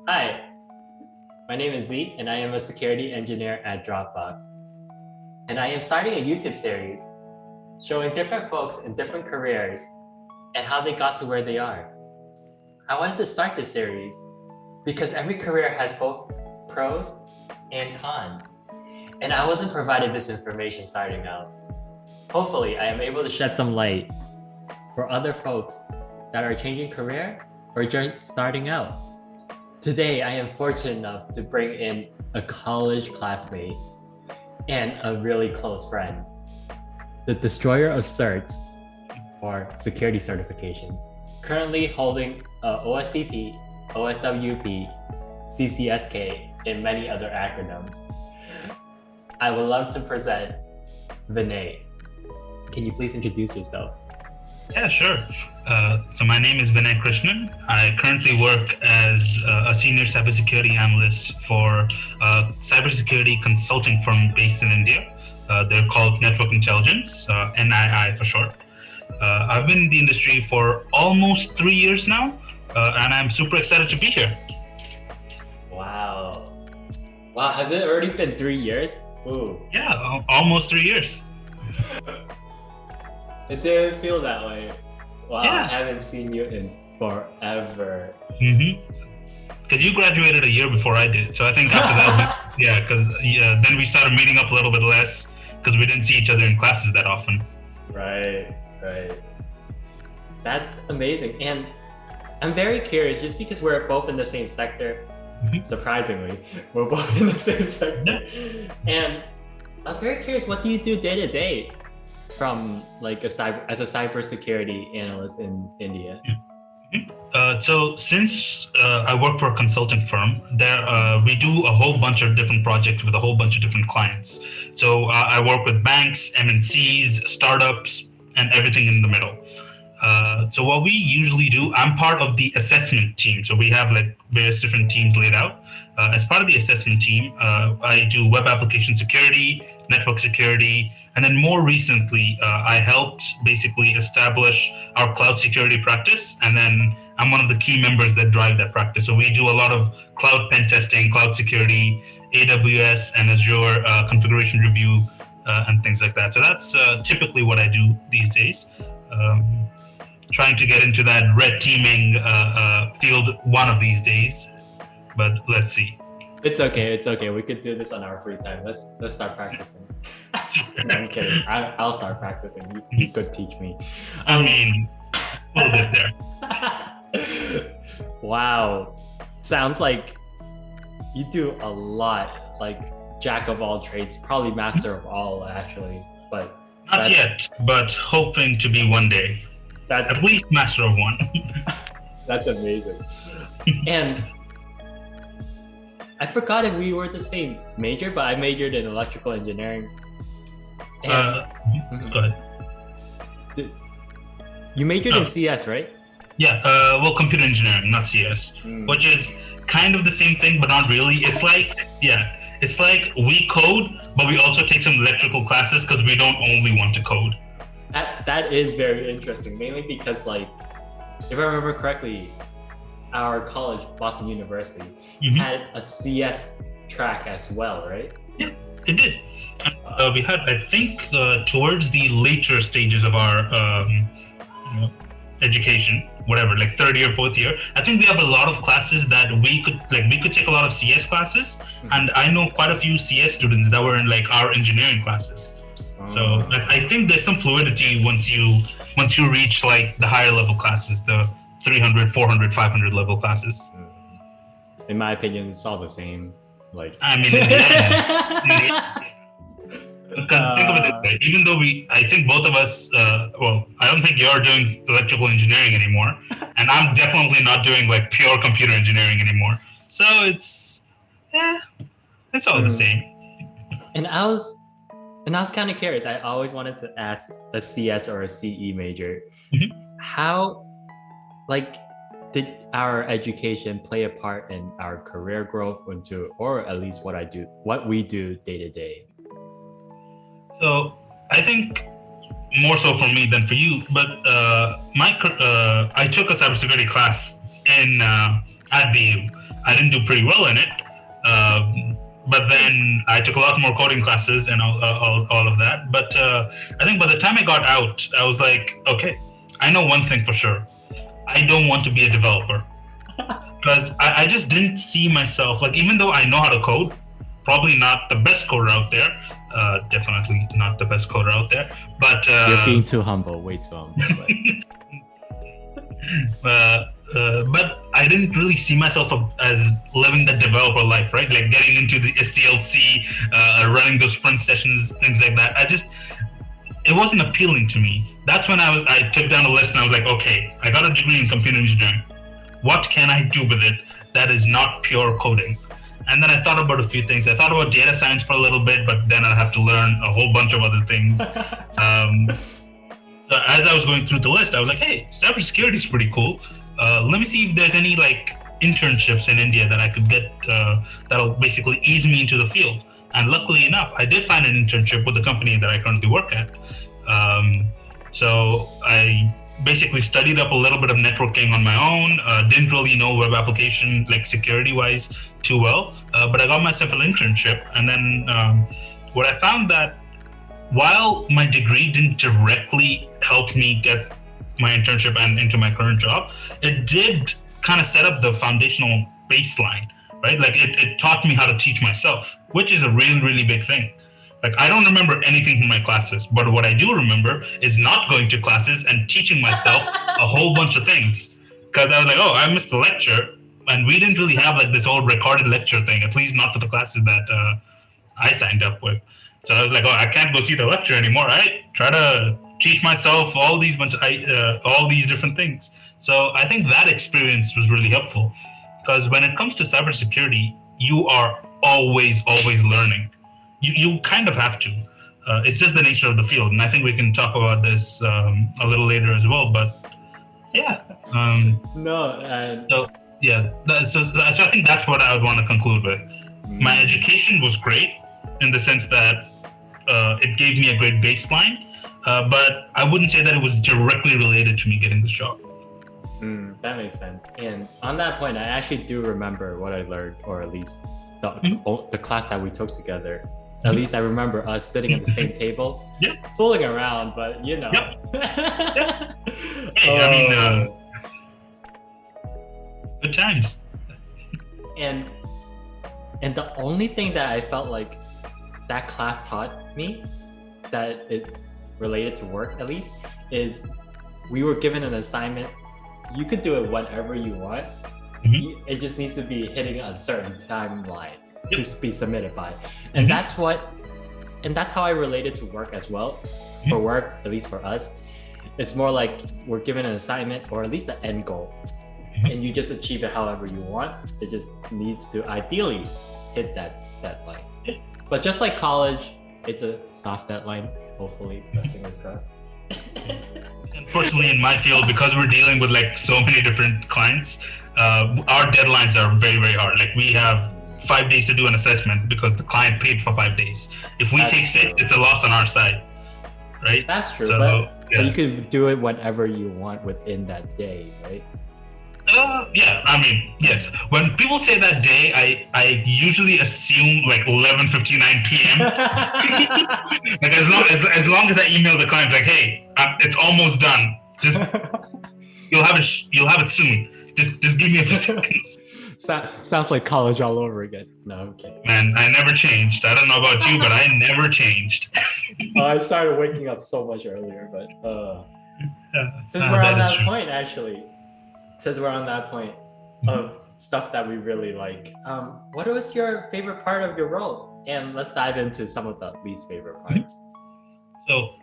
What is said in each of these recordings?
Hi, my name is Z, and I am a security engineer at Dropbox. And I am starting a YouTube series showing different folks in different careers and how they got to where they are. I wanted to start this series because every career has both pros and cons. And I wasn't provided this information starting out. Hopefully, I am able to shed some light for other folks that are changing career or just starting out. Today, I am fortunate enough to bring in a college classmate and a really close friend, the destroyer of certs, or security certifications, currently holding OSCP, OSWP, CCSK, and many other acronyms. I would love to present Vinay. Can you please introduce yourself? Yeah, sure. So my name is Vinay Krishnan. I currently work as a senior cybersecurity analyst for a cybersecurity consulting firm based in India. They're called Network Intelligence, NII for short. I've been in the industry for almost 3 years now, and I'm super excited to be here. Wow, has it already been 3 years? Ooh. Yeah, almost 3 years. It didn't feel that way. Wow, Yeah. I haven't seen you in forever. Because you graduated a year before I did, so I think after that, then we started meeting up a little bit less because we didn't see each other in classes that often. Right. That's amazing. And I'm very curious, just because we're both in the same sector, surprisingly, we're both in the same sector. And I was very curious, what do you do day to day from like as a cybersecurity analyst in India? So since I work for a consulting firm, we do a whole bunch of different projects with a whole bunch of different clients. So I work with banks, MNCs, startups, and everything in the middle. So what we usually do, I'm part of the assessment team. So we have like various different teams laid out. As part of the assessment team, I do web application security, network security, and then more recently, I helped basically establish our cloud security practice. And then I'm one of the key members that drive that practice. So we do a lot of cloud pen testing, cloud security, AWS and Azure configuration review, and things like that. So that's typically what I do these days. Trying to get into that red teaming field one of these days, but let's see. It's okay. We could do this on our free time. Let's start practicing. No, I'm kidding. I'll start practicing. You could teach me. I mean, we'll get there. Wow. Sounds like you do a lot, like jack of all trades, probably master of all actually, but not yet, but hoping to be one day. At least master of one. That's amazing. And I forgot if we were the same major, but I majored in electrical engineering. Go ahead. You majored in CS, right? Yeah, well, computer engineering, not CS, which is kind of the same thing, but not really. It's like we code, but we also take some electrical classes because we don't only want to code. That is very interesting, mainly because, like, if I remember correctly, our college, Boston University, had a CS track as well, right? Yeah, it did. We had, I think, towards the later stages of our education, whatever, like third year, fourth year, I think we have a lot of classes that we could take a lot of CS classes, and I know quite a few CS students that were in like our engineering classes. So I think there's some fluidity once you reach like the higher level classes, the 300, 400, 500 level classes. In my opinion, it's all the same. Like, I mean, in the end, because think of it this way, even though I think both of us, I don't think you're doing electrical engineering anymore, and I'm definitely not doing like pure computer engineering anymore. So it's all the same. And I was kind of curious. I always wanted to ask a CS or a CE major. How, like, did our education play a part in our career growth or at least what we do day to day? So I think more so for me than for you, but I took a cybersecurity class at BU. I didn't do pretty well in it. But then I took a lot more coding classes and all of that. But I think by the time I got out, I was like, okay, I know one thing for sure. I don't want to be a developer. Because I just didn't see myself, like, even though I know how to code, probably not the best coder out there, definitely not the best coder out there, but... You're being too humble, way too humble. But I didn't really see myself as living the developer life, right? Like getting into the SDLC, running those sprint sessions, things like that. It wasn't appealing to me. That's when I took down a list and I was like, okay, I got a degree in computer engineering. What can I do with it that is not pure coding? And then I thought about a few things. I thought about data science for a little bit, but then I'd have to learn a whole bunch of other things. So as I was going through the list, I was like, hey, cybersecurity is pretty cool. Let me see if there's any like internships in India that I could get that'll basically ease me into the field. And luckily enough, I did find an internship with the company that I currently work at. So I basically studied up a little bit of networking on my own. Didn't really know web application, like security-wise, too well. But I got myself an internship. And then what I found that while my degree didn't directly help me get my internship and into my current job, it did kind of set up the foundational baseline, right? Like it taught me how to teach myself, which is a really, really big thing. Like I don't remember anything from my classes, but what I do remember is not going to classes and teaching myself a whole bunch of things. Because I was like, oh, I missed the lecture. And we didn't really have like this old recorded lecture thing, at least not for the classes that I signed up with. So I was like, oh, I can't go see the lecture anymore. I try to teach myself all these different things. So I think that experience was really helpful, because when it comes to cybersecurity, you are always learning. You kind of have to. It's just the nature of the field, and I think we can talk about this a little later as well. But yeah. So yeah. So I think that's what I would want to conclude with. My education was great in the sense that it gave me a great baseline, but I wouldn't say that it was directly related to me getting this job. That makes sense. And on that point, I actually do remember what I learned, or at least the class that we took together. At least I remember us sitting at the same table, fooling around, but you know. Hey, I mean, good times. And the only thing that I felt like that class taught me, that it's related to work at least, is we were given an assignment. You could do it whenever you want. It just needs to be hitting a certain timeline to be submitted by. And that's how I related to work as well. For work, at least for us, it's more like we're given an assignment, or at least an end goal, and you just achieve it however you want. It just needs to ideally hit that deadline. But just like college, it's a soft deadline, hopefully, fingers crossed. Unfortunately, in my field, because we're dealing with like so many different clients, our deadlines are very, very hard. Like we have 5 days to do an assessment because the client paid for 5 days. If we take 6, it's a loss on our side, right? That's true, so, but you can do it whenever you want within that day, right? Yeah, I mean, yes. When people say that day, I usually assume like 11:59 p.m. Like as long as I email the client like, hey, it's almost done. Just you'll have it soon. Just give me a few seconds. Sounds like college all over again. No, I'm kidding. Man, I never changed. I don't know about you, but I never changed. I started waking up so much earlier, but since we're on that point, actually. Since we're on that point of stuff that we really like, what was your favorite part of your role? And let's dive into some of the least favorite parts. So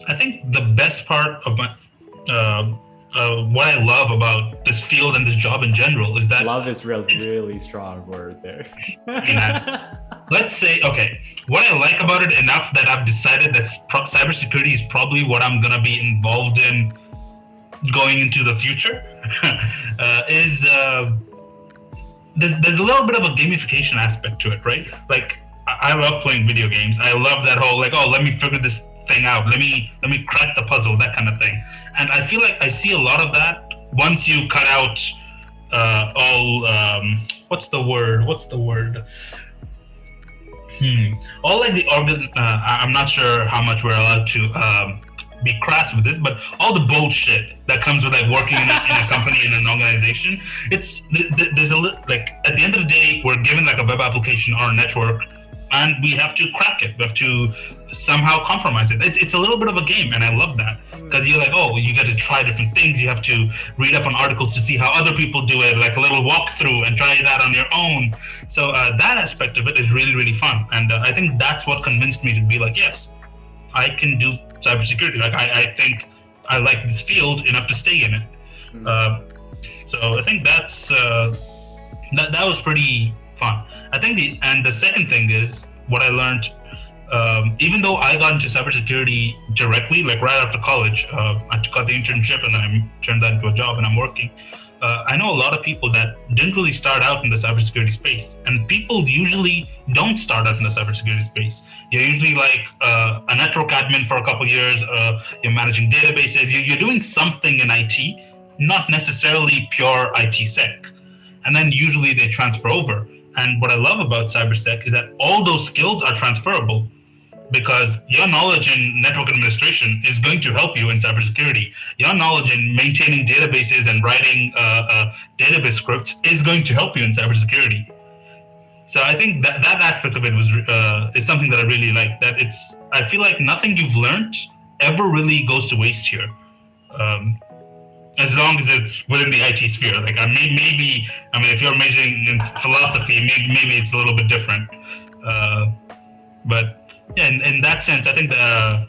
I think the best part of my, what I love about this field and this job in general is that... Love is really strong word there. Let's say, okay, what I like about it enough that I've decided that cybersecurity is probably what I'm going to be involved in going into the future. Is there's a little bit of a gamification aspect to it, right? Like I love playing video games. I love that whole like, oh, let me figure this thing out. Let me crack the puzzle, that kind of thing. And I feel like I see a lot of that once you cut out all what's the word? All like the organ. I'm not sure how much we're allowed to be crass with this, but all the bullshit that comes with like working in a company in an organization. It's there's like at the end of the day, we're given like a web application or a network, and we have to crack it. We have to somehow compromise it. It's a little bit of a game, and I love that because you're like, oh, you get to try different things. You have to read up on articles to see how other people do it, like a little walkthrough, and try that on your own. So that aspect of it is really, really fun, and I think that's what convinced me to be like, yes, I can do cybersecurity. Like I think I like this field enough to stay in it. So I think that's that was pretty fun. I think the second thing is what I learned. Even though I got into cybersecurity directly, like right after college, I got the internship and I turned that into a job and I'm working. I know a lot of people that didn't really start out in the cybersecurity space, and people usually don't start out in the cybersecurity space. You're usually like a network admin for a couple of years. You're managing databases. You're doing something in IT, not necessarily pure IT sec. And then usually they transfer over. And what I love about cybersec is that all those skills are transferable, because your knowledge in network administration is going to help you in cybersecurity. Your knowledge in maintaining databases and writing database scripts is going to help you in cybersecurity. So I think that aspect of it was is something that I really like. That I feel like nothing you've learned ever really goes to waste here, as long as it's within the IT sphere. Like maybe if you're majoring in philosophy, maybe it's a little bit different, but. Yeah, in that sense, I think that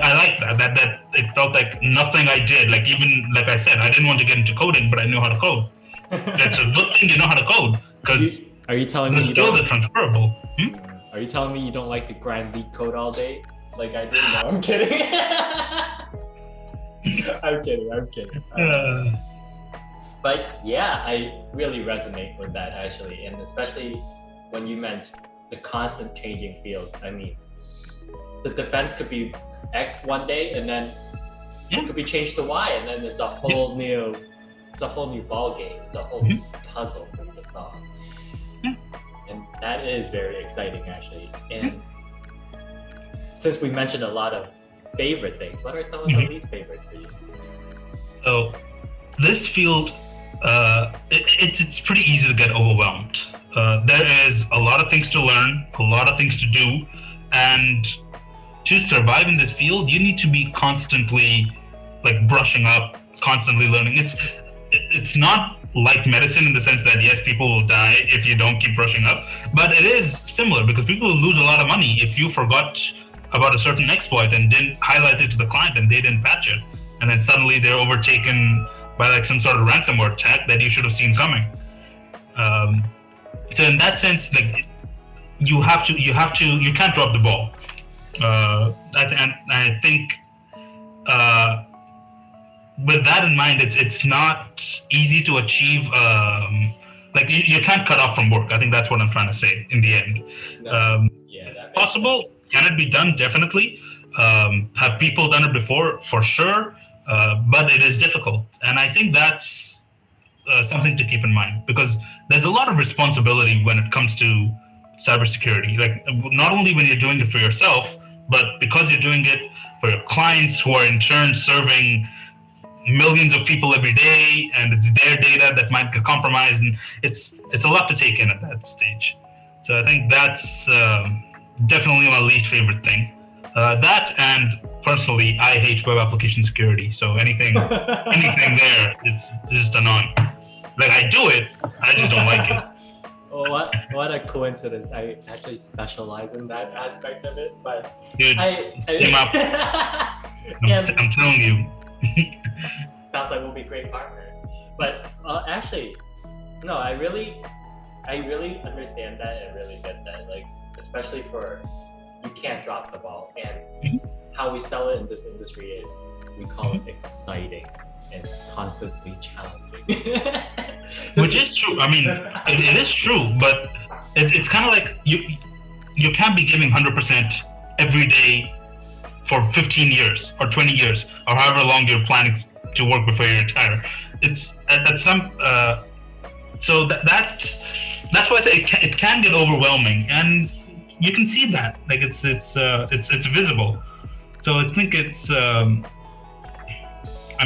I like that it felt like nothing I did, like even like I said, I didn't want to get into coding, but I knew how to code. It's a good thing you know how to code, because are you telling me the skills are transferable? Are you telling me you don't like to grind leak code all day like I do? No, I'm kidding. I'm kidding. But yeah, I really resonate with that actually, and especially when you mentioned the constant changing field. I mean, the defense could be X one day, and then it could be changed to Y, and then it's a whole new ball game. It's a whole new puzzle for you to solve, and that is very exciting actually. And since we mentioned a lot of favorite things, what are some of the least favorite for you? So this field, it's pretty easy to get overwhelmed. There is a lot of things to learn, a lot of things to do, and to survive in this field, you need to be constantly like brushing up, constantly learning. It's not like medicine in the sense that yes, people will die if you don't keep brushing up, but it is similar because people will lose a lot of money if you forgot about a certain exploit and didn't highlight it to the client and they didn't patch it, and then suddenly they're overtaken by like some sort of ransomware attack that you should have seen coming. So in that sense, like you can't drop the ball. I think with that in mind, it's not easy to achieve. Like you can't cut off from work. I think that's what I'm trying to say in the end. That possible? Sense. Can it be done? Definitely. Have people done it before? For sure. But it is difficult, and I think that's something to keep in mind, because there's a lot of responsibility when it comes to cybersecurity. Like not only when you're doing it for yourself, but because you're doing it for your clients who are in turn serving millions of people every day, and it's their data that might get compromised, and it's a lot to take in at that stage. So I think that's definitely my least favorite thing. That, and personally, I hate web application security. So anything there, it's just annoying. Like I do it, I just don't like it. Well, what a coincidence! I actually specialize in that aspect of it, but dude, I'm telling you. Sounds like we'll be great partners. But actually, no, I really understand that and really get that. Like, especially for you can't drop the ball, and how we sell it in this industry is we call it exciting and constantly challenging. Which is true. I mean, it is true, but it's kind of like you can't be giving 100% every day for 15 years or 20 years or however long you're planning to work before you retire. it's at some so that's why I say it can get overwhelming, and you can see that like it's visible. So I think it's I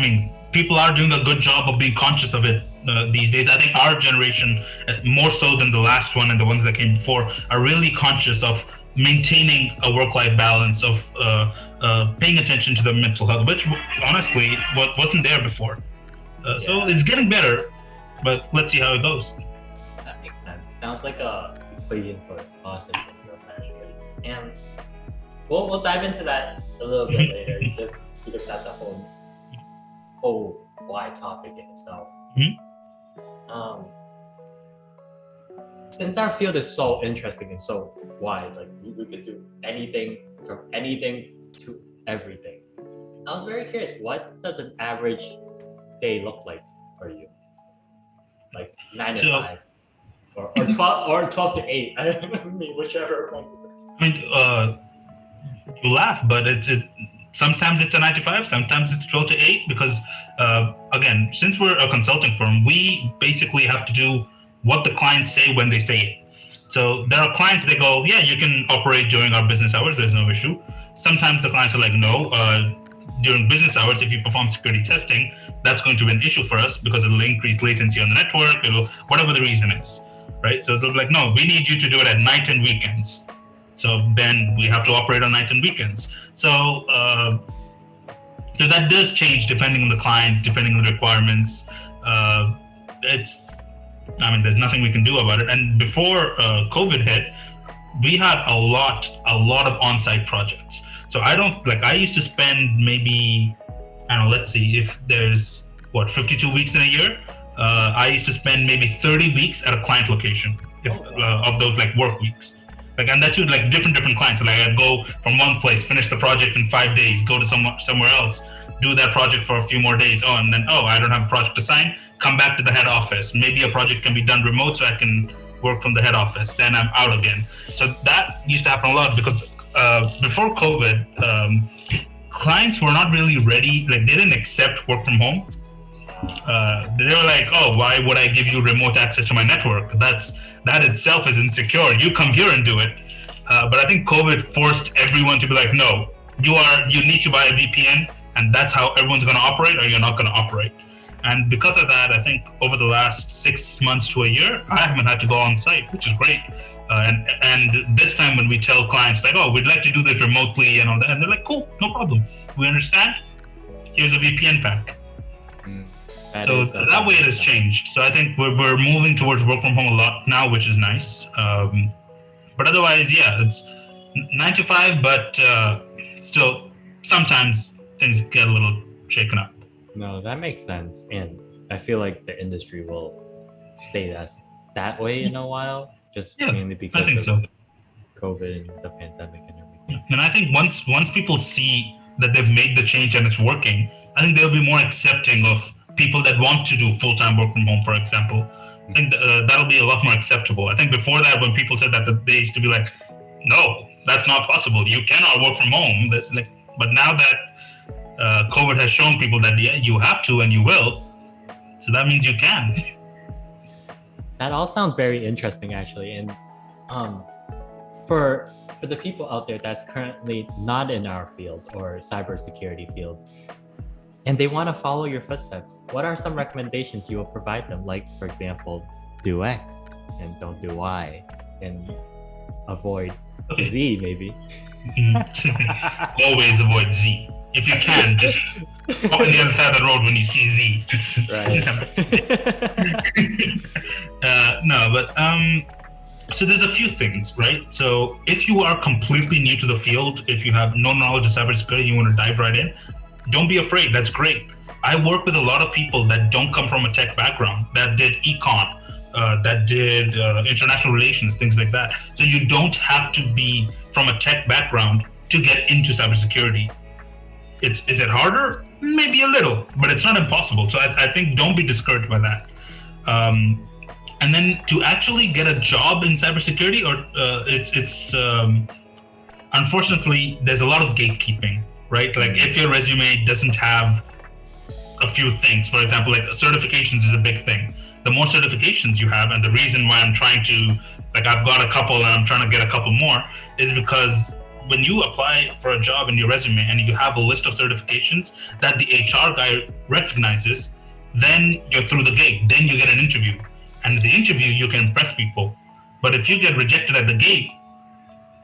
mean, people are doing a good job of being conscious of it these days. I think our generation, more so than the last one and the ones that came before, are really conscious of maintaining a work-life balance, of paying attention to their mental health, which honestly wasn't there before. So it's getting better, but let's see how it goes. That makes sense. Sounds like a equation for process and real management. And we'll dive into that a little bit later, because that's a whole wide topic in itself. Since our field is so interesting and so wide, like we could do anything from anything to everything. I was very curious, what does an average day look like for you? Like 9 to 5, or 12 to 8. I mean, whichever one. I mean, you laugh, but sometimes it's a 9 to 5, sometimes it's 12 to 8, because again, since we're a consulting firm, we basically have to do what the clients say when they say it. So there are clients that go, yeah, you can operate during our business hours, there's no issue. Sometimes the clients are like, no, during business hours, if you perform security testing, that's going to be an issue for us because it'll increase latency on the network, it'll whatever the reason is, right? So they'll be like, no, we need you to do it at night and weekends. So then we have to operate on nights and weekends. So that does change depending on the client, depending on the requirements. There's nothing we can do about it. And before COVID hit, we had a lot of on-site projects. So I used to spend maybe, let's see, if there's 52 weeks in a year, I used to spend maybe 30 weeks at a client location of those like work weeks. And that's with like different clients. Like I'd go from one place, finish the project in 5 days, go to somewhere else, do that project for a few more days. And then, I don't have a project to sign, come back to the head office. Maybe a project can be done remote so I can work from the head office. Then I'm out again. So that used to happen a lot because before COVID, clients were not really ready. Like they didn't accept work from home. They were like, why would I give you remote access to my network? That itself is insecure. You come here and do it. But I think COVID forced everyone to be like, no, you need to buy a VPN, and that's how everyone's going to operate, or you're not going to operate. And because of that, I think over the last 6 months to a year, I haven't had to go on site, which is great. And this time when we tell clients like, we'd like to do this remotely and all that, and they're like, cool, no problem. We understand. Here's a VPN pack. So that way it has changed. So I think we're moving towards work from home a lot now, which is nice. But otherwise, yeah, it's 9 to 5, but still sometimes things get a little shaken up. No, that makes sense. And I feel like the industry will stay that way in a while, just mainly because of COVID and the pandemic and everything. And I think once people see that they've made the change and it's working, I think they'll be more accepting of people that want to do full-time work from home, for example. I think that'll be a lot more acceptable. I think before that, when people said that, they used to be like, no, that's not possible. You cannot work from home. But now that COVID has shown people that, yeah, you have to and you will, so that means you can. That all sounds very interesting, actually. And for the people out there that's currently not in our field or cybersecurity field, and they want to follow your footsteps, what are some recommendations you will provide them? Like, for example, do X and don't do Y, and avoid Z, maybe. Always avoid Z. If you can, just walk on the other side of the road when you see Z. Right. So there's a few things, right? So if you are completely new to the field, if you have no knowledge of cybersecurity, you want to dive right in, don't be afraid. That's great. I work with a lot of people that don't come from a tech background, that did econ, that did international relations, things like that. So you don't have to be from a tech background to get into cybersecurity. Is it harder? Maybe a little, but it's not impossible. So I think don't be discouraged by that. And then to actually get a job in cybersecurity, unfortunately, there's a lot of gatekeeping. Right? Like if your resume doesn't have a few things. For example, like certifications is a big thing. The more certifications you have, and the reason why I'm trying to, like, I've got a couple and I'm trying to get a couple more, is because when you apply for a job in your resume and you have a list of certifications that the HR guy recognizes, then you're through the gate. Then you get an interview. And at the interview, you can impress people. But if you get rejected at the gate,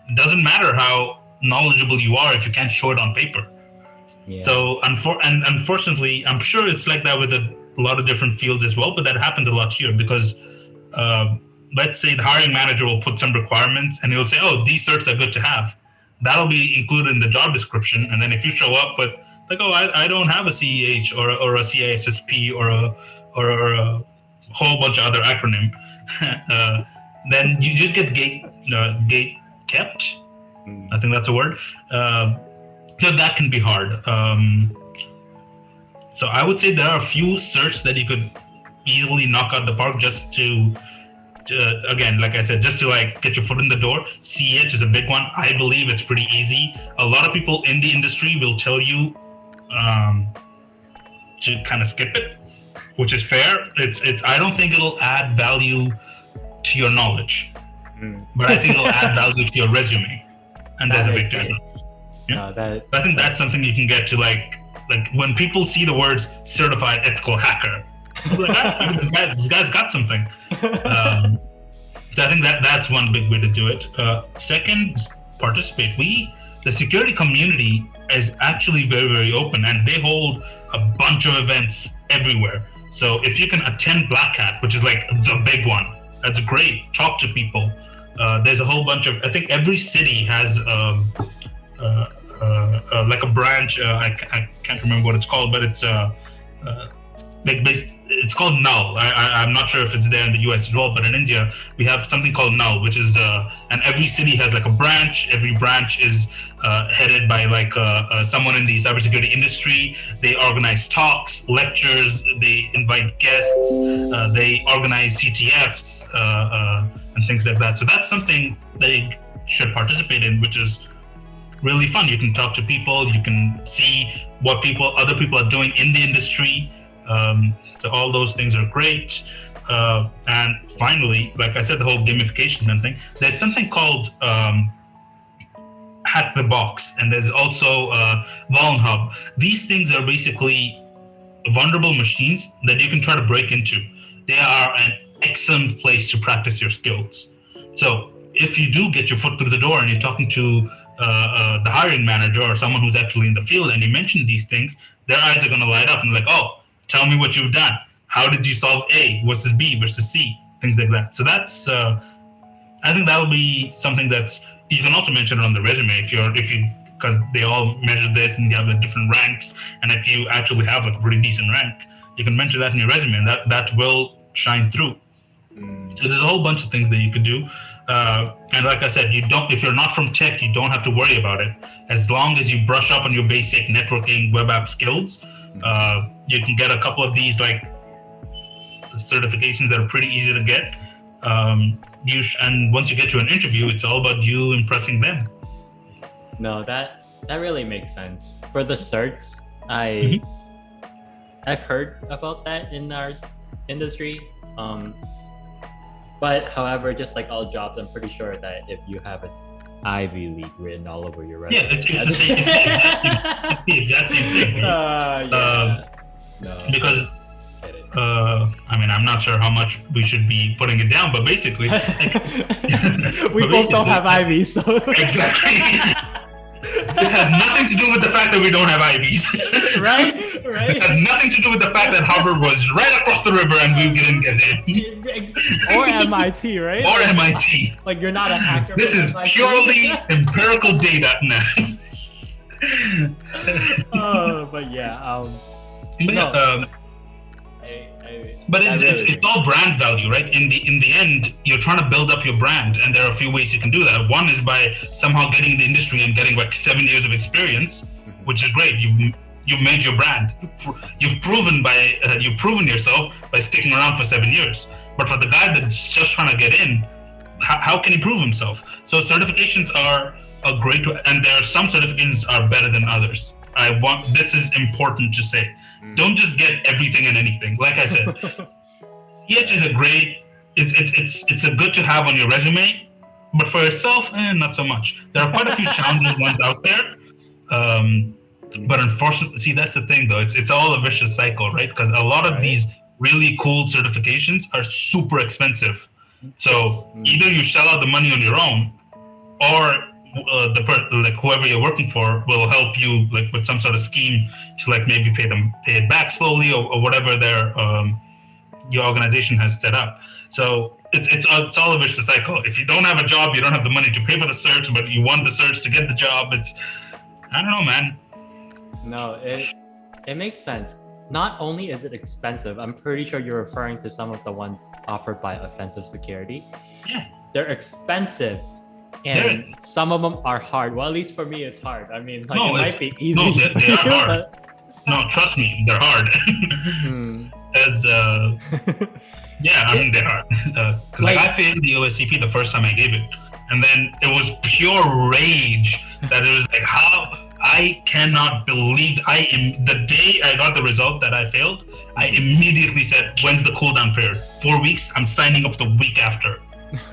it doesn't matter how knowledgeable you are if you can't show it on paper. Yeah. So, unfortunately, I'm sure it's like that with a lot of different fields as well, but that happens a lot here because let's say the hiring manager will put some requirements and he'll say, oh, these certs are good to have. That'll be included in the job description. And then if you show up with like, oh, I don't have a CEH or a CSSP or a whole bunch of other acronym, then you just get gate kept. I think that's a word. So that can be hard. So I would say there are a few certs that you could easily knock out the park just to again, like I said, just to like get your foot in the door. CEH is a big one. I believe it's pretty easy. A lot of people in the industry will tell you to kind of skip it, which is fair. It's. I don't think it'll add value to your knowledge, but I think it'll add value to your resume, and there's a big difference. Yeah? I think that's something you can get to like when people see the words certified ethical hacker, like, this guy's got something. So I think that's one big way to do it. Second, participate. The security community is actually very, very open, and they hold a bunch of events everywhere. So if you can attend Black Hat, which is like the big one, that's great. Talk to people. There's a whole bunch of, I think every city has like a branch. I can't remember what it's called, but it's it's called Null. I'm not sure if it's there in the US as well, but in India we have something called Null, which is and every city has like a branch. Every branch is headed by like someone in the cybersecurity industry. They organize talks, lectures, they invite guests, they organize CTFs and things like that. So that's something they should participate in, which is really fun. You can talk to people, you can see what other people are doing in the industry. So all those things are great. And finally, like I said, the whole gamification thing, there's something called Hack the Box, and there's also Vuln Hub. These things are basically vulnerable machines that you can try to break into. They are an excellent place to practice your skills. So if you do get your foot through the door and you're talking to the hiring manager or someone who's actually in the field and you mention these things, their eyes are going to light up and like, oh, tell me what you've done. How did you solve A versus B versus C? Things like that. So that's, I think that'll be something that's, you can also mention it on the resume if you, because they all measure this and you have the different ranks. And if you actually have like a pretty decent rank, you can mention that in your resume and that will shine through. So there's a whole bunch of things that you could do. And like I said, if you're not from tech, you don't have to worry about it. As long as you brush up on your basic networking web app skills, you can get a couple of these like certifications that are pretty easy to get. And once you get to an interview, it's all about you impressing them. No, that really makes sense. For the certs, I've heard about that in our industry. But however, just like all jobs, I'm pretty sure that if you have an Ivy League written all over your resume. Yeah, it's the same. It's the exact same thing. No. Because, I mean, I'm not sure how much we should be putting it down, but basically, we both don't have Ivies, so exactly. This has nothing to do with the fact that we don't have Ivies. Right. It has nothing to do with the fact that Harvard was right across the river and we didn't get in. Or MIT, right? Or MIT. Like you're not a hacker. This is MIT. purely empirical data now. But yeah. But it's all brand value, right? In the end, you're trying to build up your brand, and there are a few ways you can do that. One is by somehow getting in the industry and getting like 7 years of experience, which is great. You've made your brand. You've proven yourself by sticking around for 7 years. But for the guy that's just trying to get in, how can he prove himself? So certifications are a great, and there are some certifications are better than others. This is important to say. Don't just get everything and anything. Like I said, CH is a great, it's a good to have on your resume, but for yourself, not so much. There are quite a few challenging ones out there. But unfortunately, see, that's the thing though. It's all a vicious cycle, right? Because a lot of these really cool certifications are super expensive. So either you shell out the money on your own, or like whoever you're working for will help you like with some sort of scheme to like maybe pay it back slowly or whatever their your organization has set up. So it's all a vicious cycle. If you don't have a job, you don't have the money to pay for the search, but you want the search to get the job. I don't know, man. No, it makes sense. Not only is it expensive, I'm pretty sure you're referring to some of the ones offered by Offensive Security. Yeah. They're expensive, and some of them are hard. Well, at least for me, it's hard. I mean, like, it might be easy. No, they are hard. No, trust me, they're hard. Yeah, I mean, they are. Like I failed the OSCP the first time I gave it, and then it was pure rage that it was like, how I cannot believe the day I got the result that I failed, I immediately said, when's the cooldown period? 4 weeks? I'm signing up the week after.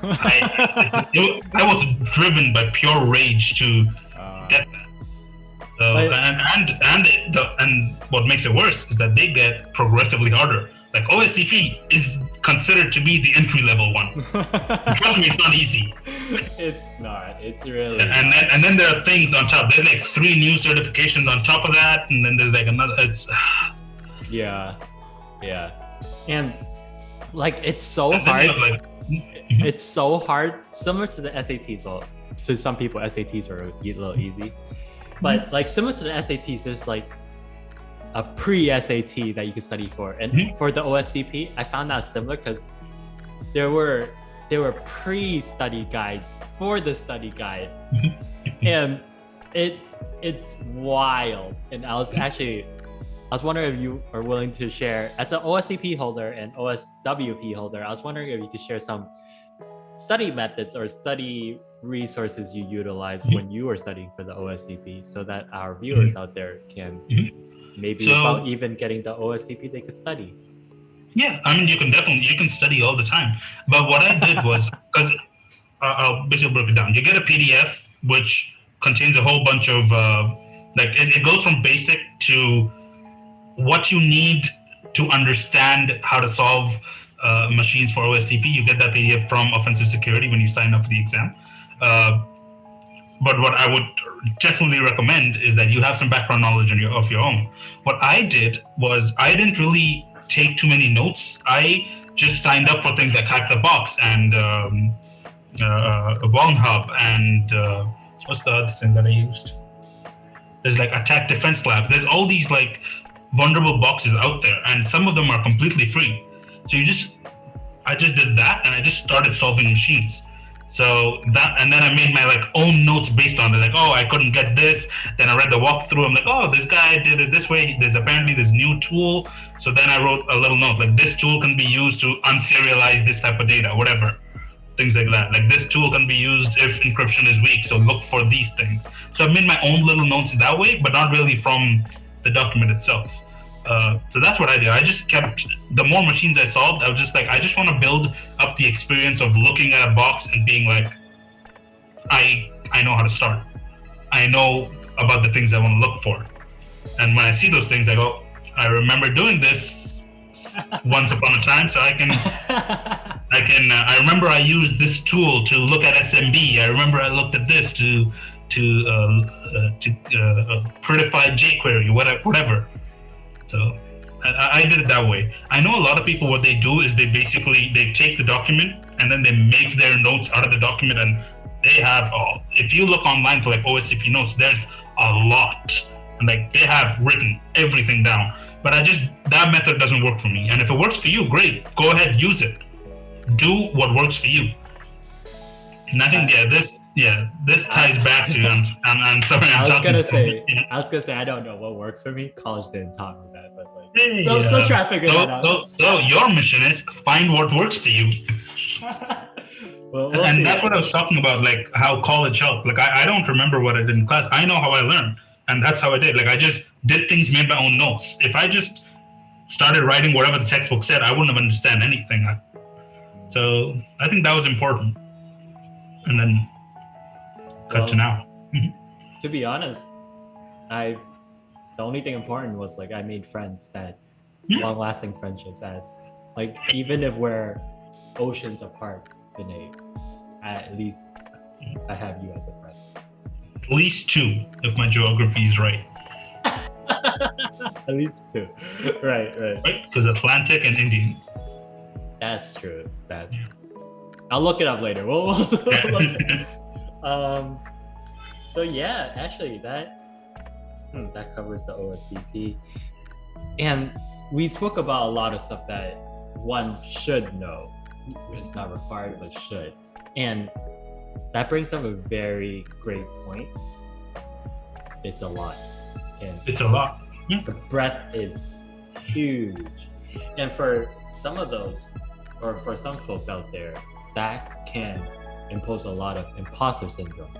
I was driven by pure rage to get that. And what makes it worse is that they get progressively harder. Like OSCP is considered to be the entry level one. Trust me, it's not easy. It's not. It's really. And then there are things on top. There's like 3 new certifications on top of that, and then there's like another. It's. Yeah, and like it's so hard. It's so hard. Similar to the SATs. Well, to some people, SATs are a little easy, but like similar to the SATs, there's like a pre-SAT that you can study for, and for the OSCP, I found that similar because there were pre-study guides for the study guide, and it's wild. And I was wondering if you are willing to share, as an OSCP holder and OSWP holder, I was wondering if you could share some study methods or study resources you utilize when you were studying for the OSCP, so that our viewers out there can maybe without even getting the OSCP, they could study. Yeah, I mean, you can study all the time. But what I did was, because I'll basically break it down. You get a PDF which contains a whole bunch of, it goes from basic to what you need to understand how to solve machines for OSCP. You get that PDF from Offensive Security when you sign up for the exam. But what I would definitely recommend is that you have some background knowledge of your own. What I did was I didn't really take too many notes. I just signed up for things like Hack the Box and Hub and what's the other thing that I used? There's like Attack Defense Lab. There's all these like vulnerable boxes out there, and some of them are completely free. So I just did that, and I just started solving machines. So that, and then I made my like own notes based on it. Like, oh, I couldn't get this. Then I read the walkthrough. I'm like, oh, this guy did it this way. There's apparently this new tool. So then I wrote a little note like, this tool can be used to unserialize this type of data, whatever, things like that. Like, this tool can be used if encryption is weak. So look for these things. So I made my own little notes that way, but not really from the document itself. So that's what I did. I just kept, the more machines I solved, I was just like, I just want to build up the experience of looking at a box and being like, I know how to start. I know about the things I want to look for. And when I see those things, I go, I remember doing this once upon a time, so I remember I used this tool to look at SMB. I remember I looked at this to prettify jQuery, whatever. So I did it that way. I know a lot of people, what they do is they take the document and then they make their notes out of the document, and they have, if you look online for like OSCP notes, there's a lot. And like they have written everything down. But that method doesn't work for me. And if it works for you, great. Go ahead, use it. Do what works for you. And I think, this ties back to, I'm sorry. I was gonna say, I don't know what works for me. College didn't taught me that, but like, so try to figure that out. So your mission is find what works for you. We'll see. That's what I was talking about, like how college helped. Like I don't remember what I did in class. I know how I learned. And that's how I did. Like I just did things, made my own notes. If I just started writing whatever the textbook said, I wouldn't have understand anything. So I think that was important. And then cut to now. To be honest, the only thing important was like I made friends that long-lasting friendships, as like even if we're oceans apart, Vinay, at least I have you as a friend. At least two, if my geography is right. At least two. Right. Because Atlantic and Indian. That's true. I'll look it up later. We'll look it up. So yeah, actually that covers the OSCP. And we spoke about a lot of stuff that one should know. It's not required, but should. And that brings up a very great point. It's a lot. And it's a lot. Yeah. The breadth is huge. And for some of those, or for some folks out there, that can impose a lot of imposter syndrome.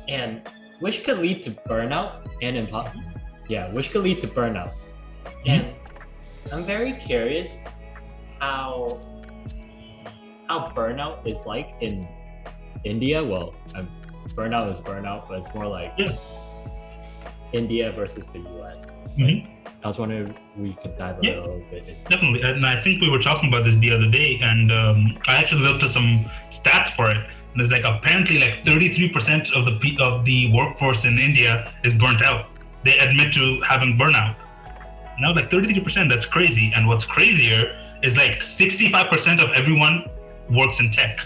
And which could lead to burnout which could lead to burnout. And I'm very curious how burnout is like in India. Well, burnout is burnout, but it's more like India versus the US. I was wondering if we could dive a little bit into definitely. And I think we were talking about this the other day, and I actually looked at some stats for it. And it's like apparently like 33% of the workforce in India is burnt out. They admit to having burnout. Now, like 33%, that's crazy. And what's crazier is like 65% of everyone works in tech.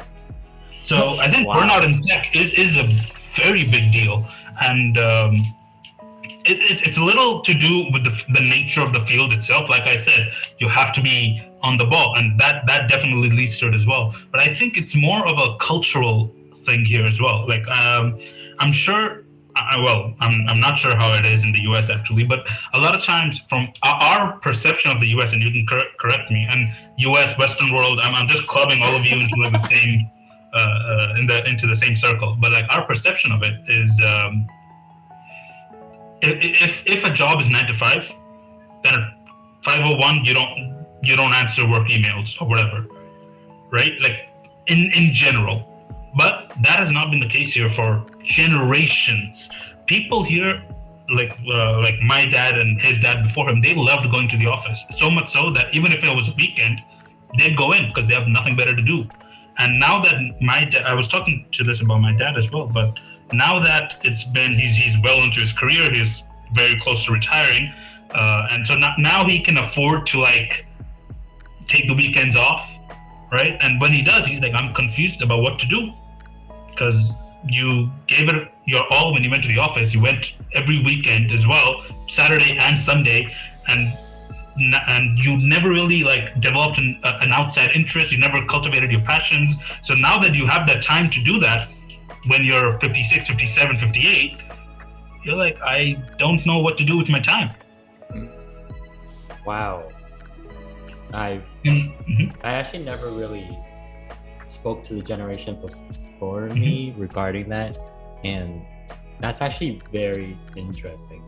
So I think burnout in tech is a very big deal. And it's a little to do with the nature of the field itself. Like I said, you have to be on the ball, and that definitely leads to it as well. But I think it's more of a cultural thing here as well. Like I'm sure, I'm not sure how it is in the US actually, but a lot of times from our perception of the US, and you can correct me, and US, Western world, I'm just clubbing all of you into like the same into the same circle. But like our perception of it is, if a job is 9 to 5, then at 5:01 you don't answer work emails or whatever, right? Like in general. But that has not been the case here for generations. People here, like my dad and his dad before him, they loved going to the office. So much so that even if it was a weekend, they'd go in because they have nothing better to do. And now that I was talking to this about my dad as well, but now that he's well into his career, he's very close to retiring, and so now he can afford to like take the weekends off, right? And when he does, he's like, I'm confused about what to do, because you gave it your all when you went to the office. You went every weekend as well, Saturday and Sunday, and you never really like developed an outside interest. You never cultivated your passions. So now that you have that time to do that, when you're 56, 57, 58, you're like, I don't know what to do with my time. Wow. I actually never really spoke to the generation before me regarding that, and that's actually very interesting.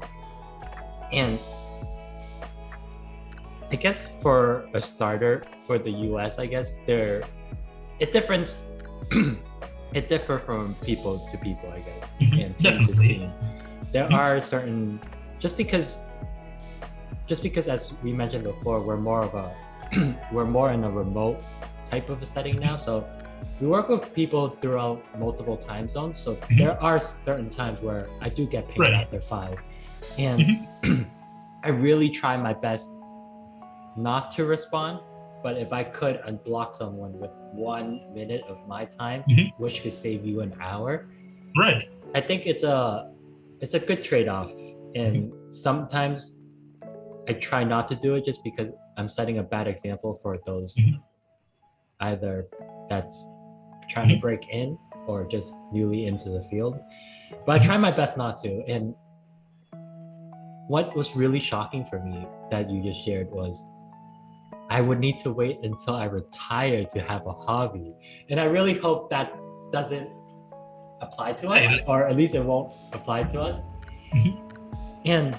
And I guess for a starter, for the US, I guess it differs from people to people, I guess, and team to team. There are certain, just because as we mentioned before, we're more in a remote type of a setting now. So we work with people throughout multiple time zones. So there are certain times where I do get paid after 5. And I really try my best not to respond. But if I could unblock someone with 1 minute of my time, which could save you an hour, right? I think it's a good trade-off. And sometimes I try not to do it just because I'm setting a bad example for those either that's trying to break in or just newly into the field. But I try my best not to. And what was really shocking for me that you just shared was I would need to wait until I retire to have a hobby. And I really hope that doesn't apply to us, or at least it won't apply to us. And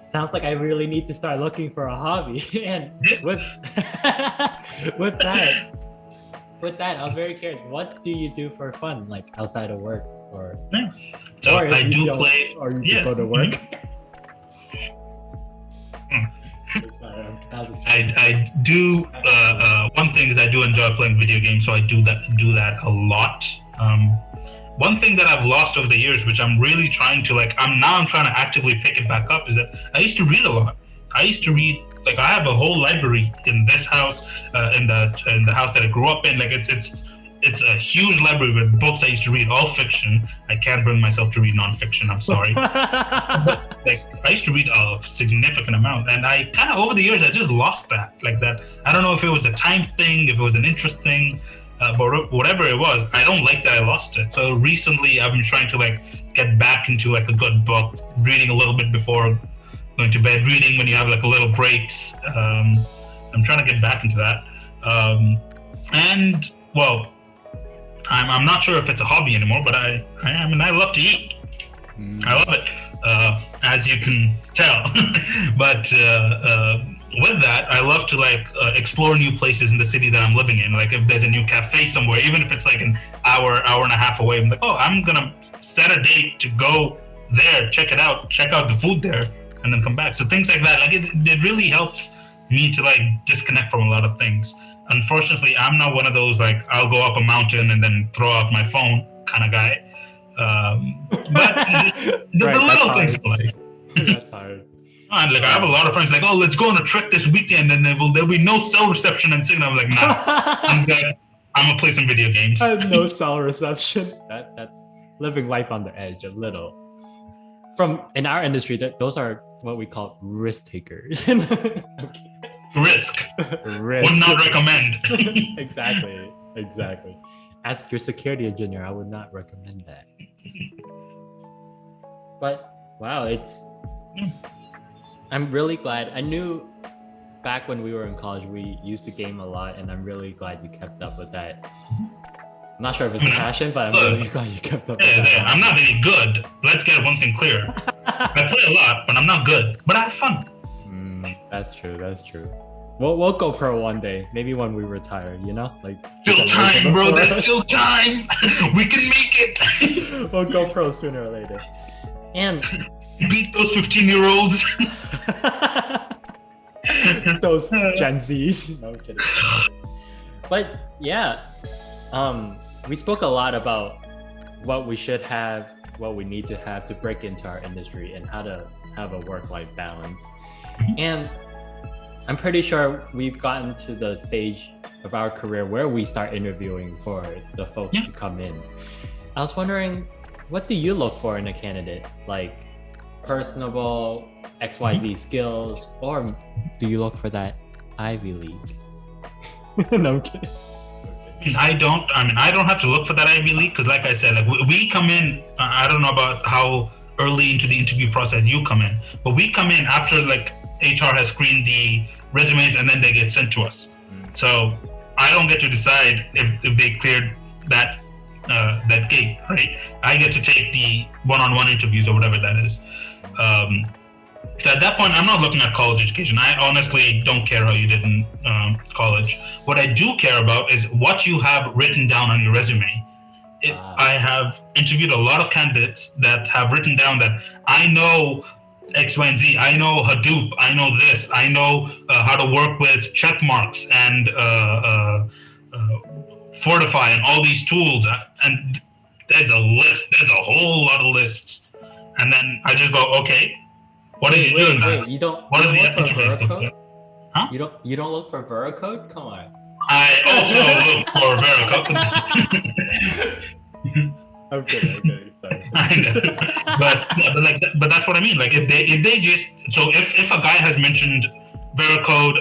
sounds like I really need to start looking for a hobby. And with with that, I was very curious. What do you do for fun, like outside of work, or So or if I you do don't- play. or you Yeah. go to work? Mm. Sorry, I'm I do one thing is I do enjoy playing video games, so I do that a lot. One thing that I've lost over the years, which I'm really trying to I'm trying to actively pick it back up, is that I used to read a lot. I used to read, like, I have a whole library in this house, in the house that I grew up in. Like it's a huge library with books I used to read, all fiction. I can't bring myself to read nonfiction. I'm sorry. But, like, I used to read a significant amount, and I kind of over the years I just lost that. Like that, I don't know if it was a time thing, if it was an interest thing, but whatever it was, I don't like that I lost it. So recently I've been trying to get back into a good book, reading a little bit before going to bed, reading when you have a little breaks. I'm trying to get back into that. And well, I'm not sure if it's a hobby anymore, but I love to eat. I love it, as you can tell. But with that, I love to explore new places in the city that I'm living in. Like if there's a new cafe somewhere, even if it's an hour and a half away, I'm like, oh, I'm gonna set a date to go there, check it out, check out the food there, and then come back. So things like that, it really helps me to disconnect from a lot of things. Unfortunately, I'm not one of those I'll go up a mountain and then throw out my phone kind of guy. But the Right, little things that's hard. And I have a lot of friends oh, let's go on a trek this weekend, and there'll be no cell reception and signal. I'm like, nah, I'm good. I'm gonna play some video games. No cell reception. That's living life on the edge a little. From in our industry, those are what we call risk takers. Risk. Risk. Would not recommend. Exactly. As your security engineer, I would not recommend that. But wow, I'm really glad. I knew back when we were in college, we used to game a lot, and I'm really glad you kept up with that. I'm not sure if it's a passion, but I'm really glad you kept up with that. I'm not any good. Let's get one thing clear. I play a lot, but I'm not good. But I have fun. That's true. We'll go pro one day. Maybe when we retire, Still time, bro. There's still time. We can make it. We'll go pro sooner or later. And beat those 15-year-olds. Those Gen Zs. No, I'm kidding. But yeah, we spoke a lot about what we should have, what we need to have to break into our industry, and how to have a work-life balance. And I'm pretty sure we've gotten to the stage of our career where we start interviewing for the folks to come in. I was wondering, what do you look for in a candidate? Like personable XYZ skills, or do you look for that Ivy League? No, I'm kidding. I don't have to look for that Ivy League, because like I said, we come in, I don't know about how early into the interview process you come in, but we come in after HR has screened the resumes, and then they get sent to us. So I don't get to decide if they cleared that gate, right? I get to take the one-on-one interviews or whatever that is. So at that point, I'm not looking at college education. I honestly don't care how you did in college. What I do care about is what you have written down on your resume. I have interviewed a lot of candidates that have written down that I know X, Y, and Z. I know Hadoop. I know this. I know how to work with check marks and Fortify and all these tools. And there's a list. There's a whole lot of lists. And then I just go, okay, what are you doing now? You don't. What you is don't the look for interface look Veracode? like? Huh? You don't look for Veracode? Come on. I also look for Veracode. I'm kidding. Sorry. but that's what I mean. If they just, so if a guy has mentioned Veracode,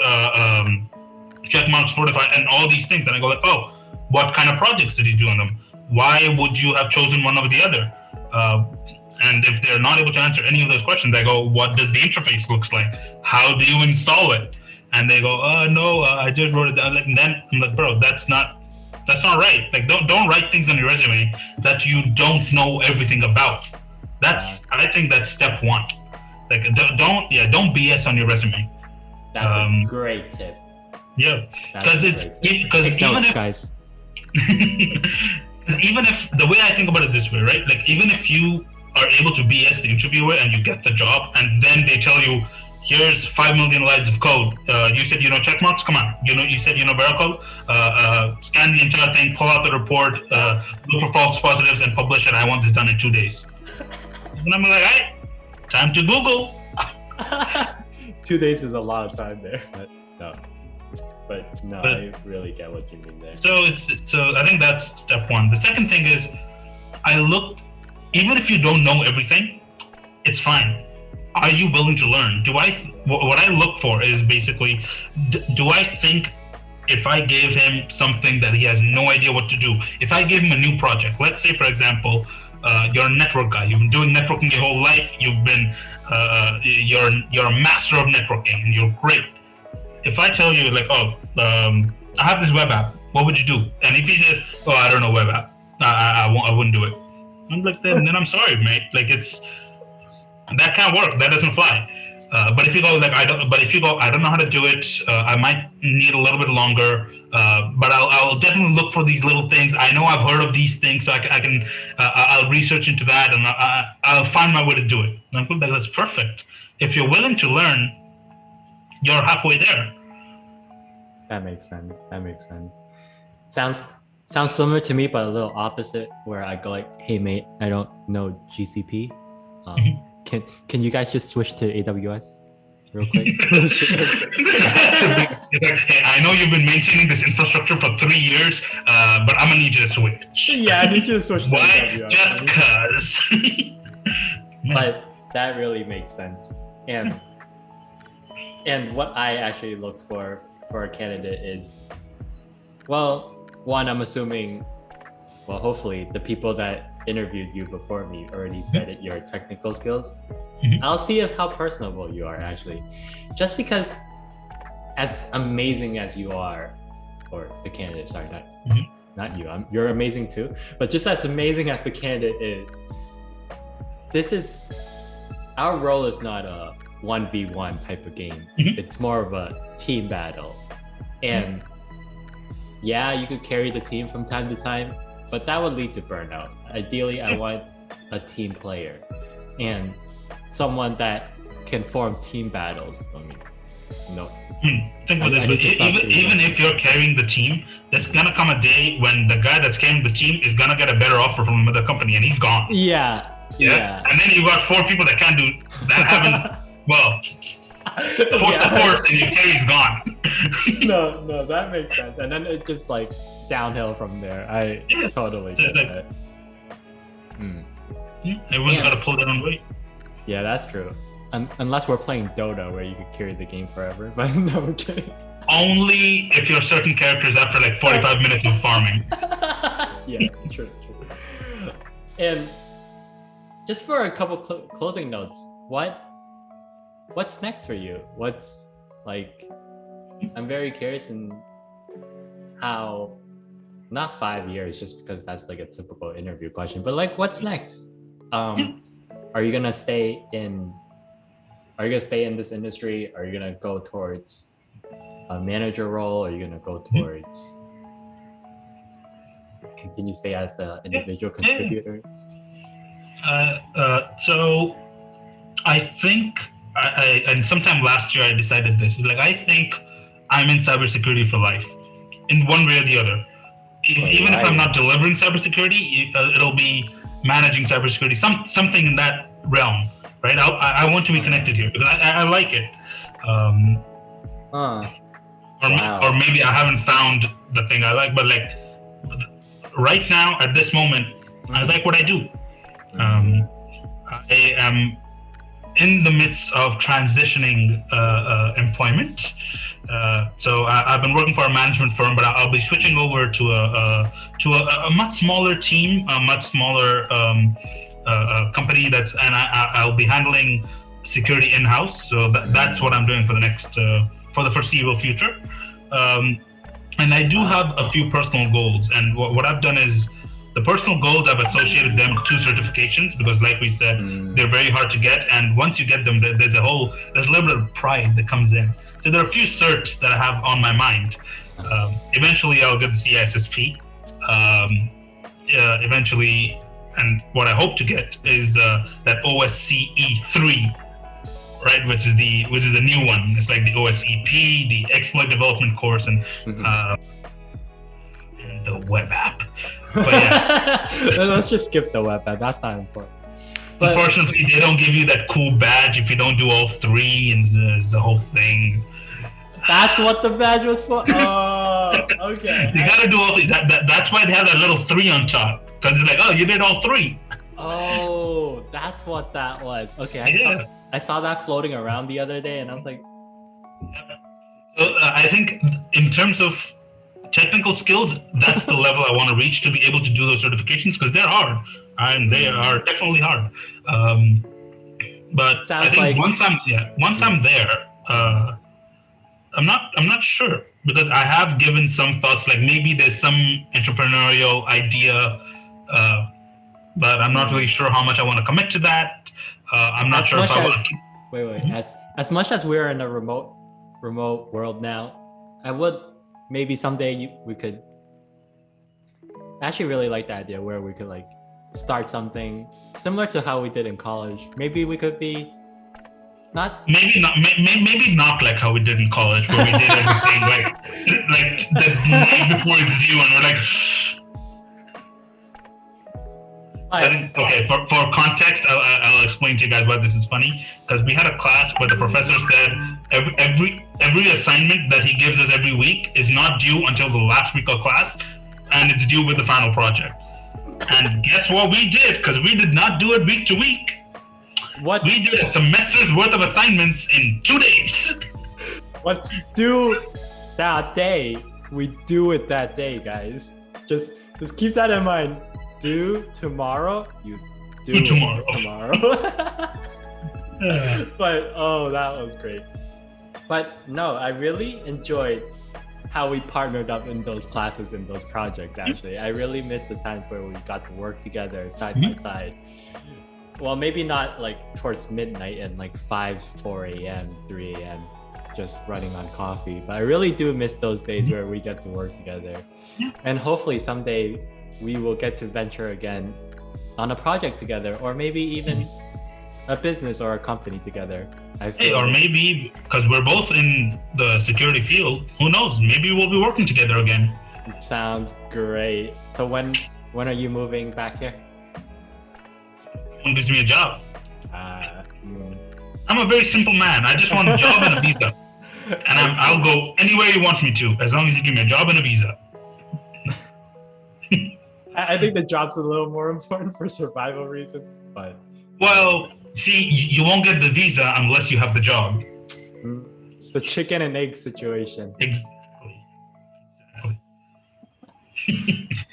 checkmarks, Fortify, and all these things, then I go oh, what kind of projects did he do on them? Why would you have chosen one over the other? And if they're not able to answer any of those questions, I go, what does the interface looks like? How do you install it? And they go, no, I just wrote it down. Then I'm like, bro, that's not right. Don't write things on your resume that you don't know everything about. I think that's step one. Like don't BS on your resume. That's a great tip. Yeah, because Take even notes, if guys. even if the way I think about it this way, right? Like even if you are able to BS the interviewer and you get the job, and then they tell you, here's 5 million lines of code. You said you know check marks. Come on, you said you know Veracode. Scan the entire thing, pull out the report, look for false positives, and publish it. I want this done in 2 days. And I'm like, all right, time to Google. 2 days is a lot of time there. But I really get what you mean there. So I think that's step one. The second thing is, even if you don't know everything, it's fine. Are you willing to learn? What I look for is basically, do I think if I gave him something that he has no idea what to do, if I gave him a new project, let's say for example, you're a network guy, you've been doing networking your whole life, you've been, you're a master of networking and you're great. If I tell you like, I have this web app, what would you do? And if he says, I don't know web app, I wouldn't do it. I'm like, then I'm sorry, mate. Like that can't work. That doesn't fly. But if you go I don't know how to do it. I might need a little bit longer. But I'll definitely look for these little things. I know I've heard of these things, so I'll research into that and I'll find my way to do it. And I'm like, that's perfect. If you're willing to learn, you're halfway there. That makes sense. Sounds similar to me, but a little opposite. Where I go like, hey mate, I don't know GCP. Can you guys just switch to AWS real quick? Hey, I know you've been maintaining this infrastructure for 3 years, but I'm gonna need you to switch. Yeah, I need you to switch to AWS. Just cause. But that really makes sense. And what I actually look for a candidate is, well, one, I'm assuming, well, hopefully the people that interviewed you before me already vetted your technical skills. I'll see how personable you are actually. Just because as amazing as you are, or the candidate, sorry, not you, you're amazing too, but just as amazing as the candidate is, our role is not a 1v1 type of game. It's more of a team battle. And yeah, you could carry the team from time to time, but that would lead to burnout. Ideally, I want a team player and someone that can form team battles. Think about this. Even if you're carrying the team, there's gonna come a day when the guy that's carrying the team is gonna get a better offer from another company and he's gone. Yeah. And then you got 4 people that can't do that haven't. Well, force and your carry's gone. No, that makes sense. And then it's just like downhill from there. I totally get that. Everyone's got to pull their own weight. Yeah, that's true. Unless we're playing Dota, where you could carry the game forever. But no, I'm kidding. Only if you're certain characters after like 45 minutes of farming. Yeah, true. And just for a couple closing notes, what's next for you? What's like? I'm very curious in how. Not 5 years, just because that's like a typical interview question, but like, what's next? Are you gonna stay in this industry? Are you gonna go towards a manager role? Are you gonna go towards continue stay as an individual contributor? So I think and sometime last year I decided this. Like, I think I'm in cybersecurity for life, in one way or the other. Even if I'm not delivering cybersecurity, it'll be managing cybersecurity, something in that realm, right? I want to be connected here because I like it. Or maybe I haven't found the thing I like, but like right now at this moment, I like what I do. I am in the midst of transitioning employment. So I've been working for a management firm, but I'll be switching over to a much smaller team, a much smaller company I'll be handling security in-house. So that's what I'm doing for the foreseeable future. And I do have a few personal goals. And what I've done is The personal goals, I've associated them to certifications because, like we said, they're very hard to get. And once you get them, there's a little bit of pride that comes in. So there are a few certs that I have on my mind. Eventually, I'll get the CSSP. Eventually, and what I hope to get is that OSCE 3, right, which is the new one. It's like the OSEP, the exploit development course, and the web app. But yeah, let's just skip the web app. That's not important. But unfortunately, they don't give you that cool badge if you don't do all 3, and the whole thing. That's what the badge was for. Oh, okay. You gotta do all 3. That's why they have that little 3 on top, because it's like, oh, you did all 3. Oh, that's what that was. Okay, I saw that floating around the other day, and I was like, so I think in terms of technical skills, that's the level I want to reach to be able to do those certifications, because they're hard, and they are definitely hard. But I think once I'm there, I'm not sure, because I have given some thoughts, like maybe there's some entrepreneurial idea, but I'm not really sure how much I want to commit to that. I'm not sure if I want to. Wait. As much as we're in a remote world now, I would maybe someday we could. I actually really like the idea where we could like start something similar to how we did in college. Maybe we could be maybe not like how we did in college, where we did everything like the day before it's due, and we're like. Okay, for context, I'll explain to you guys why this is funny. Because we had a class where the professor said every assignment that he gives us every week is not due until the last week of class, and it's due with the final project. And guess what we did? Because we did not do it week to week. What? We did a semester's worth of assignments in 2 days. What's due that day? We do it that day, guys. Just keep that in mind. Due tomorrow, you do tomorrow. But that was great. But no, I really enjoyed how we partnered up in those classes and those projects. Actually, I really missed the times where we got to work together side by side. Well, maybe not like towards midnight and like 4 a.m., 3 a.m. just running on coffee. But I really do miss those days where we get to work together. And hopefully someday we will get to venture again on a project together, or maybe even a business or a company together. Or maybe, because we're both in the security field, who knows? Maybe we'll be working together again. Sounds great. So when are you moving back here? Someone gives me a job. I'm a very simple man. I just want a job and a visa. And I'll go anywhere you want me to, as long as you give me a job and a visa. I think the job's a little more important for survival reasons, but... Well, see, you won't get the visa unless you have the job. It's the chicken and egg situation. Exactly.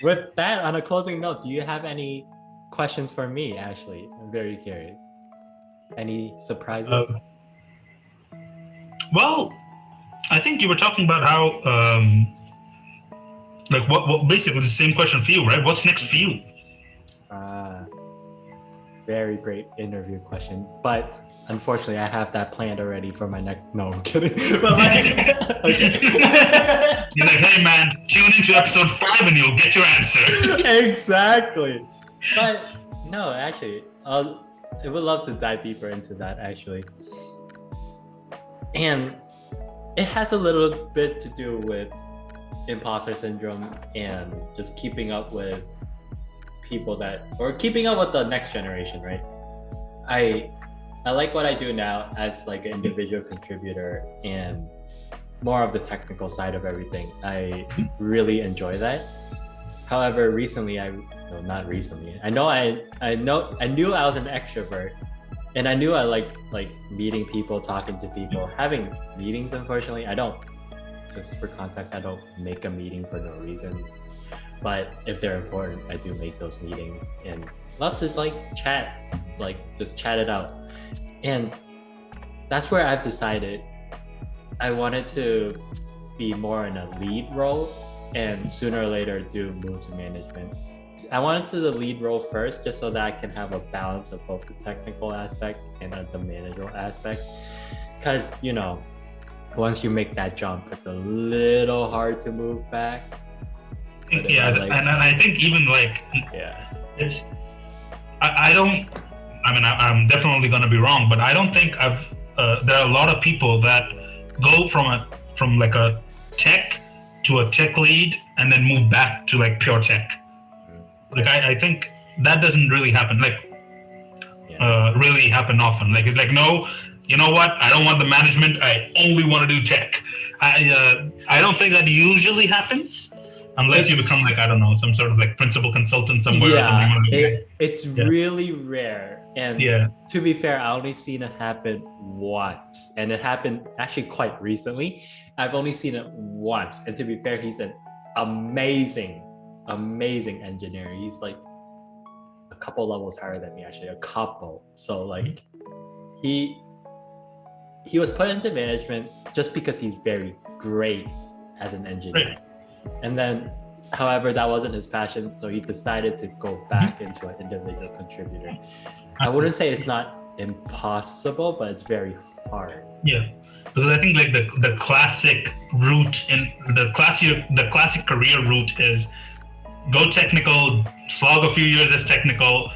With that, on a closing note, do you have any questions for me, Ashley? I'm very curious. Any surprises? Well, I think you were talking about how... like what basically the same question for you, right? What's next for you? Very great interview question, but unfortunately I have that planned already for my next. No, I'm kidding. But like, okay. You're like, hey man, tune into episode 5 and you'll get your answer. Exactly. But no, actually, I would love to dive deeper into that actually, and it has a little bit to do with imposter syndrome and just keeping up with people keeping up with the next generation, right? I like what I do now as like an individual contributor and more of the technical side of everything. I really enjoy that. However, recently I knew I was an extrovert, and I knew I liked like meeting people, talking to people, having meetings. Unfortunately, I don't. Just for context, I don't make a meeting for no reason. But if they're important, I do make those meetings and love to like chat, like just chat it out. And that's where I've decided I wanted to be more in a lead role and sooner or later do move to management. I wanted to the lead role first, just so that I can have a balance of both the technical aspect and the managerial aspect. Because, you know, once you make that jump, it's a little hard to move back. Yeah, and I think even like, it's, I don't, I mean, I'm definitely going to be wrong, but I don't think there are a lot of people that go from like a tech to a tech lead and then move back to like pure tech. Like, I think that doesn't really happen, really happen often. Like, it's like, no, you know what? I don't want the management. I only want to do tech. I don't think that usually happens. Unless you become like, I don't know, some sort of like principal consultant somewhere or something. It's really rare. And to be fair, I only seen it happen once. And it happened actually quite recently. I've only seen it once. And to be fair, he's an amazing engineer. He's like a couple levels higher than me, actually, a couple. So like he was put into management just because he's very great as an engineer. Right. And then, however, that wasn't his passion, so he decided to go back into an individual contributor. I wouldn't say it's not impossible, but it's very hard. Yeah, because I think like the classic route in the classic career route is go technical, slog a few years as technical,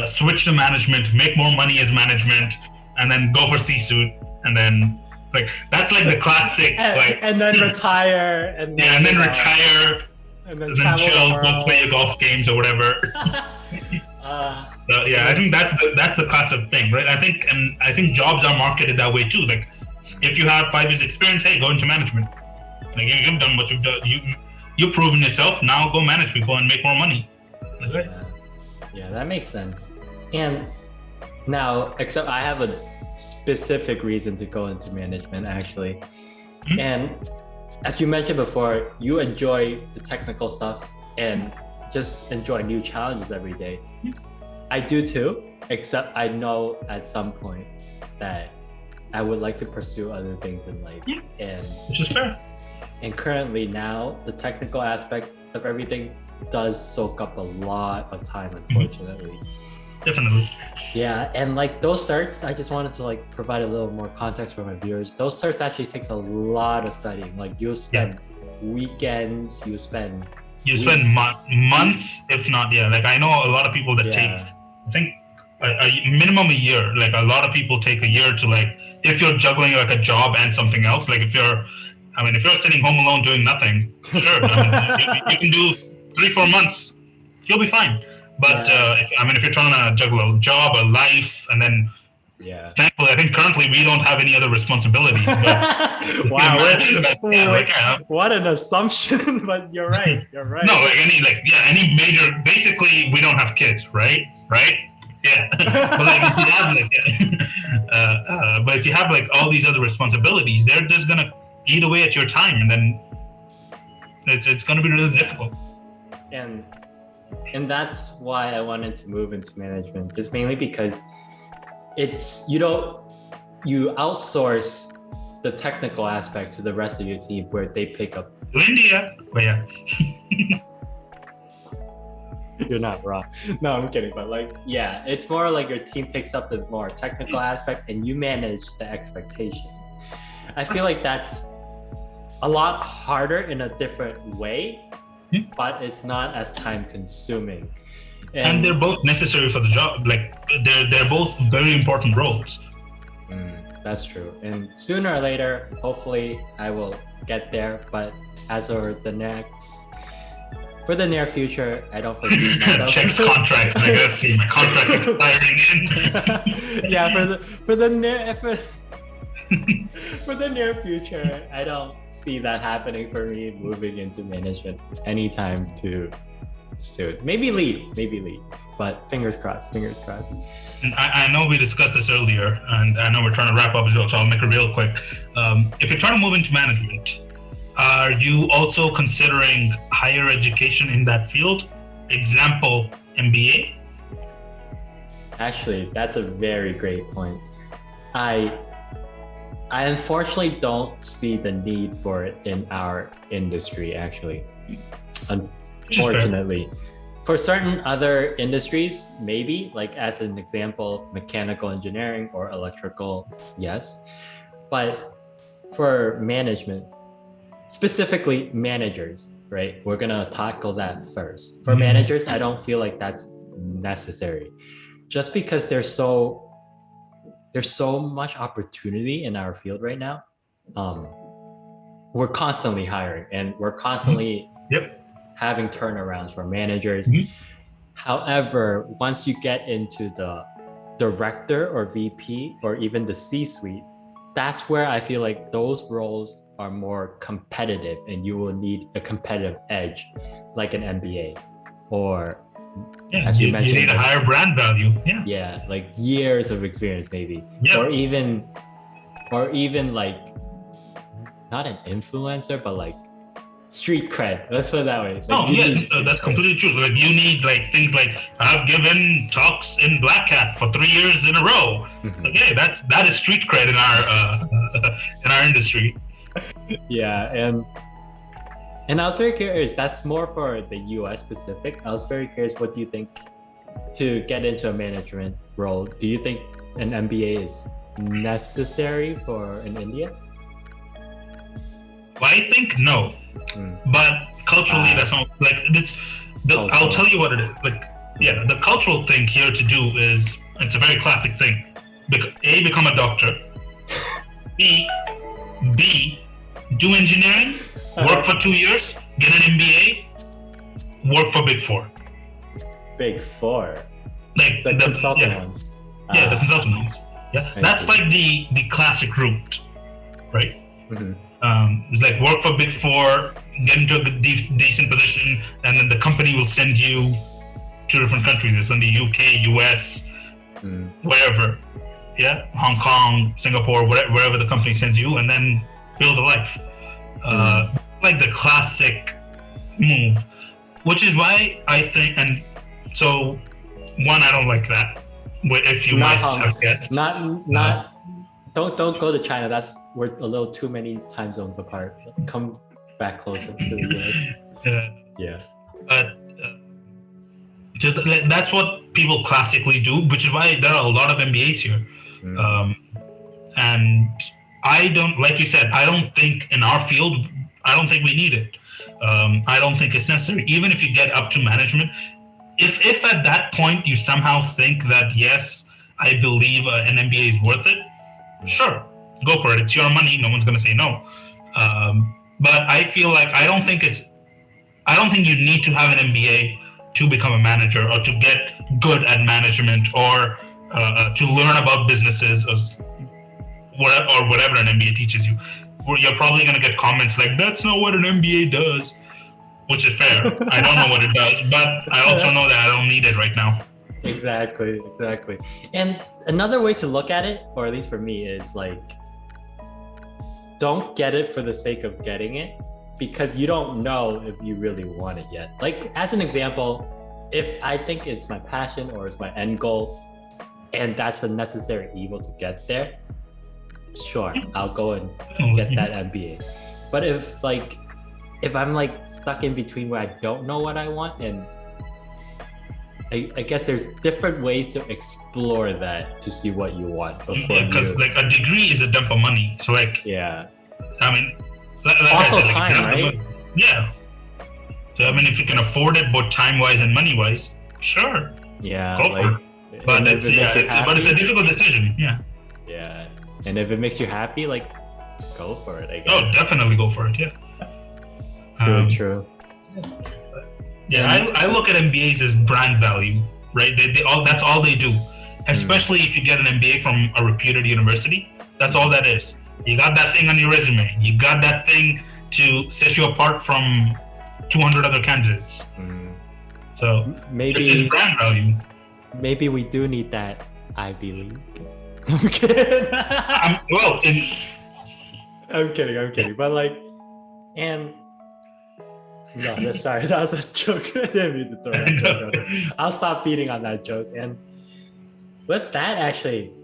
switch to management, make more money as management, and then go for C-suite, and then. Like that's like the classic, and then retire, and then retire, and then chill, go play your golf games or whatever. I think that's the classic thing, right? I think jobs are marketed that way too. Like, if you have 5 years experience, hey, go into management. Like you've done what you've done, you've proven yourself. Now go manage people and make more money. Like, right? Yeah, that makes sense. And now, except I have a specific reason to go into management, actually. And as you mentioned before, you enjoy the technical stuff and just enjoy new challenges every day. I do too, except I know at some point that I would like to pursue other things in life. And which is fair. And currently now, the technical aspect of everything does soak up a lot of time, unfortunately. Definitely. Yeah, and like those certs, I just wanted to like provide a little more context for my viewers. Those certs actually takes a lot of studying. Like you'll spend weekends, you spend months, if not, like I know a lot of people that take, I think a minimum a year. Like a lot of people take a year to like, if you're juggling like a job and something else, like if you're sitting home alone doing nothing, sure, you can do 3-4 months, you'll be fine. But if you're trying to juggle a job, a life, and then thankfully, I think currently we don't have any other responsibilities. But wow, what an assumption! But you're right. You're right. No, like any major. Basically, we don't have kids, right? Yeah. But like if you have but if you have like all these other responsibilities, they're just gonna eat away at your time, and then it's gonna be really difficult. And that's why I wanted to move into management, just mainly because it's, you outsource the technical aspect to the rest of your team where they pick up. India. But yeah. You're not wrong. No, I'm kidding. But like, yeah, it's more like your team picks up the more technical aspect and you manage the expectations. I feel like that's a lot harder in a different way. But it's not as time consuming. And they're both necessary for the job. Like they're both very important roles. That's true. And sooner or later, hopefully I will get there. But as for the near future, I don't foresee myself. Check contract. I gotta see my contract expiring in. Yeah, for the near future, I don't see that happening for me moving into management anytime too soon. Maybe lead, but fingers crossed. And I know we discussed this earlier, and I know we're trying to wrap up as well, so I'll make it real quick. If you're trying to move into management, are you also considering higher education in that field? Example, MBA? Actually, that's a very great point. I unfortunately don't see the need for it in our industry, actually. Unfortunately. For certain other industries, maybe, like as an example, mechanical engineering or electrical, yes. But for management, specifically managers, right? We're gonna tackle that first. For managers, I don't feel like that's necessary. Just because there's so much opportunity in our field right now. We're constantly hiring and we're constantly having turnarounds for managers. However, once you get into the director or VP or even the C-suite, that's where I feel like those roles are more competitive and you will need a competitive edge, like an MBA or as you mentioned, you need a higher brand value. Yeah, like years of experience maybe, or even like not an influencer, but like street cred. Let's put it that way. Like that's completely true. Like you need like things like I've given talks in Black Hat for 3 years in a row. Okay, that is street cred in our industry. Yeah, and I was very curious. That's more for the US specific. I was very curious. What do you think to get into a management role? Do you think an MBA is necessary for in India? I think no, but culturally that's not like it's. I'll tell you what it is. Like, the cultural thing here to do is it's a very classic thing. A, become a doctor. B, do engineering, work for 2 years, get an MBA, work for Big Four. Big Four, like the consultant ones. Yeah, the consultant ones. Yeah, that's like the classic route, right? It's like work for Big Four, get into a decent position, and then the company will send you to different countries. It's in the UK, US, wherever. Yeah, Hong Kong, Singapore, wherever the company sends you, and then build a life. Like the classic move, which is why I think, and so one, I don't like that. If you might have guessed, Don't go to China. We're a little too many time zones apart. Come back closer to the US. Yeah. But that's what people classically do, which is why there are a lot of MBAs here. And I don't, like you said, I don't think in our field, I don't think we need it. I don't think it's necessary. Even if you get up to management, if at that point you somehow think that, yes, I believe an MBA is worth it, sure, go for it. It's your money. No one's going to say no. But I feel like I don't think you need to have an MBA to become a manager or to get good at management or to learn about businesses or whatever an MBA teaches you. You're probably going to get comments like, that's not what an MBA does, which is fair. I don't know what it does, but I also know that I don't need it right now. Exactly. And another way to look at it, or at least for me, is like, don't get it for the sake of getting it, because you don't know if you really want it yet. Like, as an example, if I think it's my passion or it's my end goal, and that's a necessary evil to get there, sure, I'll go and get that MBA. But if I'm like stuck in between where I don't know what I want, and I guess there's different ways to explore that to see what you want before. Yeah, because like a degree is a dump of money. So like, I mean, like also I said, time, right? Yeah. So I mean, if you can afford it, both time-wise and money-wise, sure. Yeah. Go for it. But it's a difficult decision. Yeah. Yeah. And if it makes you happy, like, go for it, I guess. Oh, definitely go for it. Yeah. True. Yeah, I look at MBAs as brand value, right? That's all they do. Especially if you get an MBA from a reputed university, that's all that is. You got that thing on your resume. You got that thing to set you apart from 200 other candidates. So maybe it's brand value. Maybe we do need that Ivy League. I'm kidding. I'm kidding. But like, and no, sorry, that was a joke. I didn't mean to throw that joke out there. I'll stop beating on that joke. And with that, actually,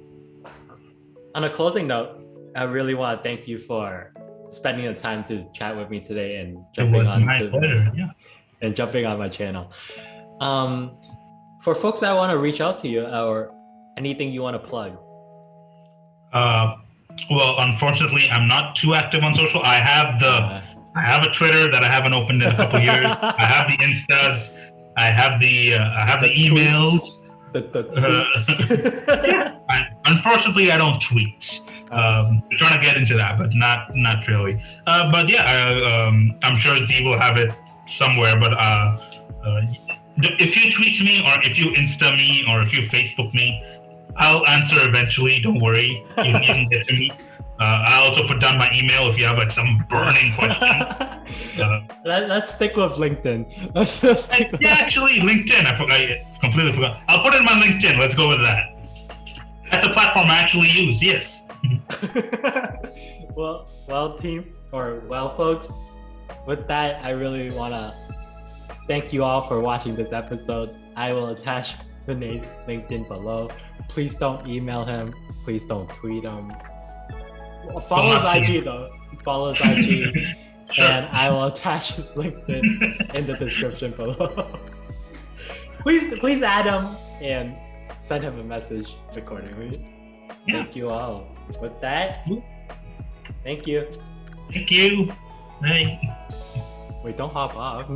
on a closing note, I really want to thank you for spending the time to chat with me today and jumping on my channel. For folks that want to reach out to you or anything you want to plug. Well, unfortunately, I'm not too active on social. I have a Twitter that I haven't opened in a couple years. I have the Instas. I have the emails. The tweets. Unfortunately, I don't tweet. We're trying to get into that, but not really. But yeah, I'm sure Z will have it somewhere. But if you tweet me, or if you Insta me, or if you Facebook me, I'll answer eventually. Don't worry, you can get to me. I also put down my email if you have like some burning question. Let's stick with LinkedIn. Actually, LinkedIn. I completely forgot. I'll put it in my LinkedIn. Let's go with that. That's a platform I actually use. Yes. well, team, or folks. With that, I really want to thank you all for watching this episode. I will attach Vinay's LinkedIn below. Please don't email him. Please don't tweet him. Follow his IG though. Follow his IG. Sure. And I will attach his LinkedIn in the description below. please add him and send him a message accordingly. Yeah. Thank you all. With that, thank you. Thank you. Bye. Wait, don't hop off.